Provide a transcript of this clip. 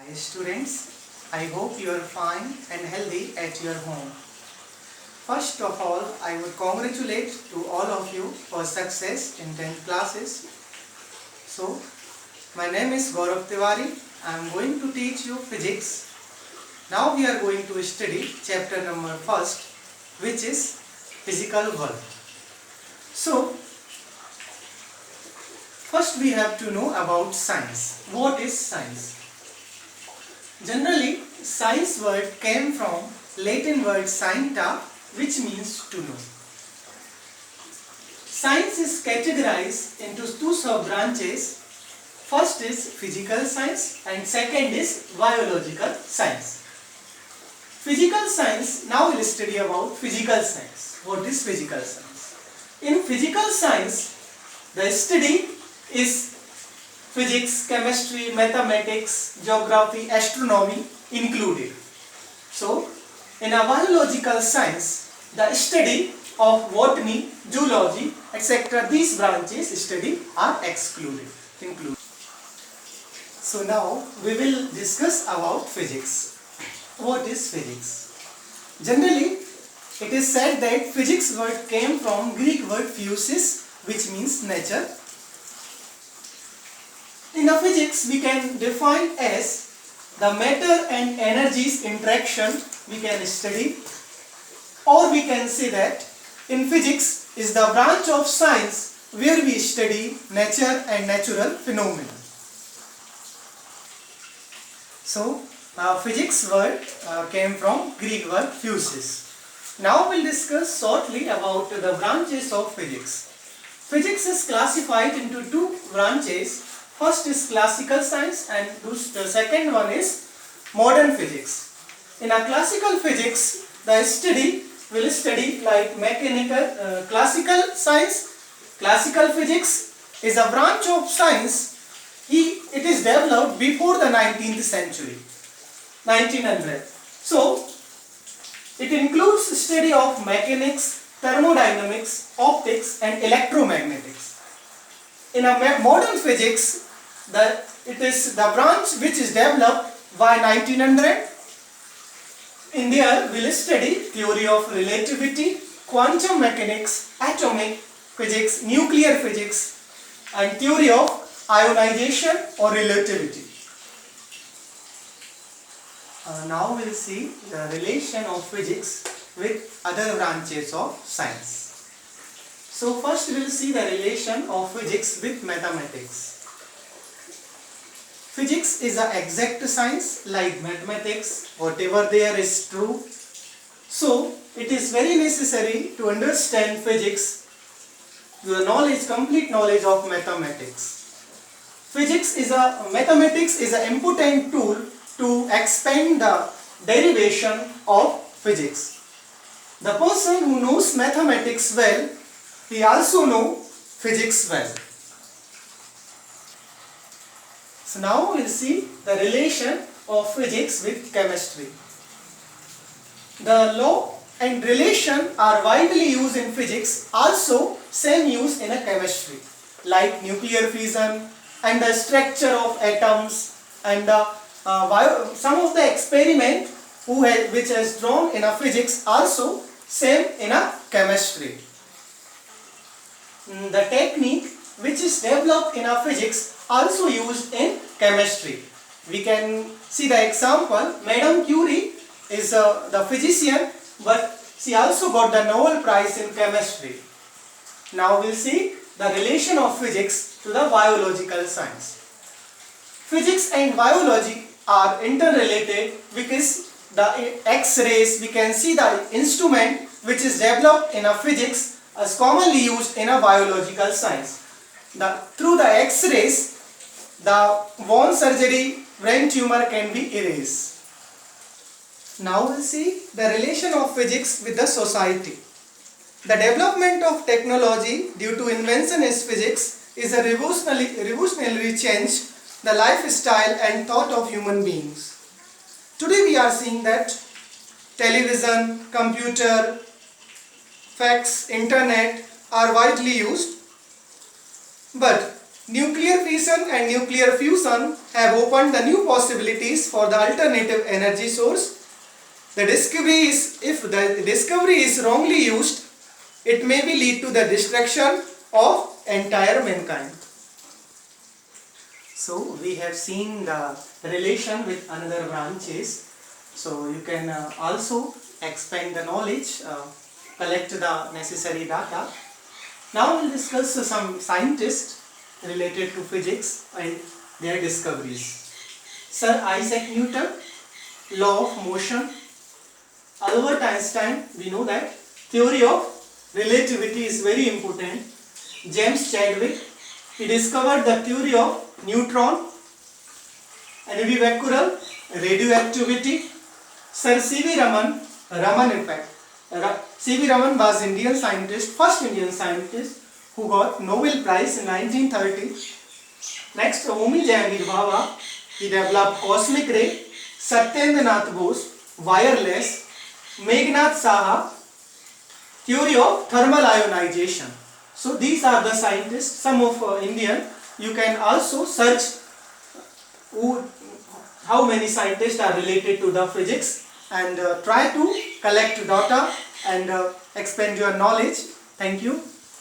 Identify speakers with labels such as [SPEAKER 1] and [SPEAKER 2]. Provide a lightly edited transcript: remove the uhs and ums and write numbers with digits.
[SPEAKER 1] Hi students, I hope you are fine and healthy at your home. First of all, I would congratulate to all of you for success in 10th classes. So, my name is Gaurav Tiwari. I am going to teach you physics. Now we are going to study chapter number first, which is physical world. So, first we have to know about science. What is science? Generally, science word came from Latin word scienta, which means to know. Science is categorized into two sub-branches. First is physical science and second is biological science. Physical science, now we will study about physical science. What is physical science? In physical science, the study is physics, chemistry, mathematics, geography, astronomy included. So, in a biological science, the study of botany, zoology, etc. these branches study are included. So now we will discuss about physics. What is physics? Generally, it is said that physics word came from Greek word physis, which means nature. In a physics, we can define as the matter and energies interaction we can study, or we can say that in physics is the branch of science where we study nature and natural phenomena. So, physics word came from Greek word physis. Now we will discuss shortly about the branches of physics. Physics is classified into two branches. First is classical science and the second one is modern physics. In a classical physics, the study will study like mechanical, classical science. Classical physics is a branch of science. It is developed before the 19th century, 1900. So, it includes study of mechanics, thermodynamics, optics and electromagnetics. In a modern physics, it is the branch which is developed by 1900. In there, we will study theory of relativity, quantum mechanics, atomic physics, nuclear physics, and theory of ionization or relativity. Now we will see the relation of physics with other branches of science. So first we will see the relation of physics with mathematics. Physics is an exact science like mathematics, whatever there is true. So it is very necessary to understand physics, the knowledge, complete knowledge of mathematics. Mathematics is an important tool to expand the derivation of physics. The person who knows mathematics well, he also knows physics well. So now we will see the relation of physics with chemistry. The law and relation are widely used in physics, also same use in a chemistry, like nuclear fission and the structure of atoms and some of the experiment which is drawn in a physics also same in a chemistry. The technique which is developed in a physics also used in chemistry. We can see the example. Madame Curie is the physician, but she also got the Nobel Prize in chemistry. Now we will see the relation of physics to the biological science. Physics and biology are interrelated because the X-rays, we can see the instrument which is developed in a physics is commonly used in a biological science. Through the X-rays, the bone surgery, brain tumor can be erased. Now we'll see the relation of physics with the society. The development of technology due to invention in physics is a revolutionary change the lifestyle and thought of human beings. Today we are seeing that television, computer, fax, internet are widely used, but Nuclear fission and nuclear fusion have opened the new possibilities for the alternative energy source. The discovery is, if the discovery is wrongly used, it may be lead to the destruction of entire mankind. So we have seen the relation with another branches. So you can also expand the knowledge, collect the necessary data. Now we'll discuss some scientists related to physics and their discoveries. Sir Isaac Newton, law of motion. Albert Einstein, we know that theory of relativity is very important. James Chadwick, he discovered the theory of neutron, ambivectoral radioactivity. Sir C.V. Raman, Raman effect. C.V. Raman was Indian scientist, first Indian scientist who got Nobel Prize in 1930. Next, Homi Jehangir Bhabha, he developed cosmic ray. Satyendra Nath Bose, wireless. Meghnad Saha, theory of thermal ionization. So these are the scientists, some of Indian. You can also search how many scientists are related to the physics and try to collect data and expand your knowledge. Thank you.